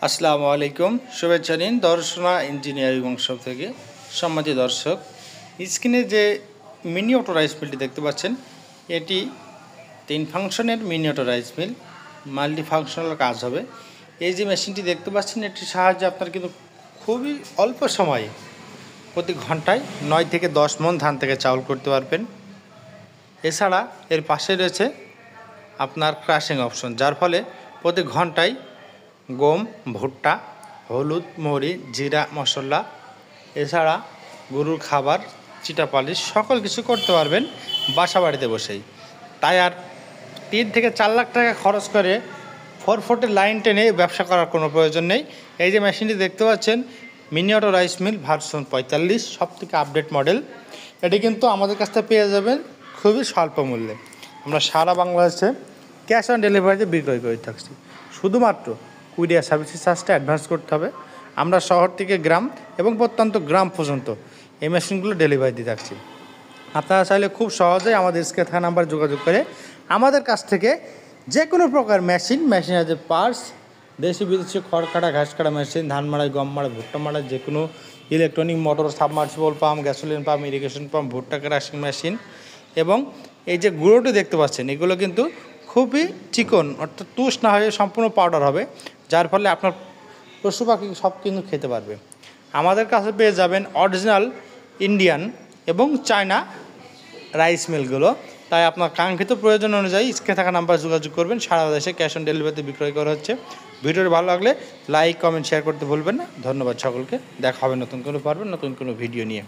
আসসালামু আলাইকুম, শুভেচ্ছা নিন দর্শনা ইঞ্জিনিয়ারিং অংশ থেকে। সম্মানিত দর্শক, স্ক্রিনে যে মিনি অটো রাইস মিলটি দেখতে পাচ্ছেন, এটি 3 ফাংশনের mini auto rice mill, multi functional কাজ হবে। এই যে মেশিনটি দেখতে পাচ্ছেন, এটির সাহায্যে আপনার কিন্তু খুবই অল্প সময়ে প্রতি ঘন্টায় 9 থেকে 10 মণ ধান থেকে চাউল করতে পারবেন। এছাড়া এর পাশে রয়েছে আপনার ক্রাশিং অপশন, যার ফলে প্রতি ঘন্টায় গম, ভুট্টা, হলুদ, মরি, জিরা, মশলা, এছাড়া গরুর খাবার, চিটা পালিশ সকল কিছু করতে পারবেন বাসা বাড়িতে বসেই। তাই আর 3 থেকে 4 লাখ টাকা খরচ করে 4 ফুটের লাইন টেনে ব্যবসা করার কোনো প্রয়োজন নেই। এই যে মেশিনটি দেখতে পাচ্ছেন, mini auto rice mill version 45, সবথেকে আপডেট মডেল। এটি কিন্তু আমাদের কাছ থেকে পেয়ে যাবেন খুবই স্বল্প মূল্যে। আমরা সারা বাংলাদেশে ক্যাশ অন ডেলিভারিতে বিক্রয় করে থাকছি। শুধুমাত্র কুরিয়ার সার্ভিসের চার্জটা অ্যাডভান্স করতে হবে। আমরা শহর থেকে গ্রাম এবং প্রত্যন্ত গ্রাম পর্যন্ত এই মেশিনগুলো ডেলিভারি দিয়ে থাকছি। আপনারা চাইলে খুব সহজেই আমাদের স্ক্রিনে থাকা নাম্বার যোগাযোগ করে আমাদের কাছ থেকে যে কোনো প্রকার মেশিনের যে পার্টস, দেশি বিদেশি খড় কাটা, ঘাস কাটা মেশিন, ধান মাড়াই, গম মাড়াই, ভুট্টা মাড়াই, যে কোনো electronic motor, submersible pump, gasoline pump, irrigation pump, ভুট্টা ক্রাশিং মেশিন এবং এই যে গুঁড়োটি দেখতে পাচ্ছেন, এগুলো কিন্তু খুবই চিকন, অর্থাৎ তুষ না হয়ে সম্পূর্ণ পাউডার হবে, যার ফলে আপনার পশু পাখি সব কিন্তু খেতে পারবে। আমাদের কাছে পেয়ে যাবেন অরিজিনাল ইন্ডিয়ান এবং চায়না রাইস মিলগুলো। তাই আপনার কাঙ্ক্ষিত প্রয়োজন অনুযায়ী স্ক্রিনে থাকা নাম্বার যোগাযোগ করবেন। সারা দেশে ক্যাশ অন ডেলিভারিতে বিক্রয় করা হচ্ছে। ভিডিওটি ভালো লাগলে লাইক, কমেন্ট, শেয়ার করতে ভুলবেন না। ধন্যবাদ সকলকে। দেখা হবে নতুন কোনো ভিডিও নিয়ে।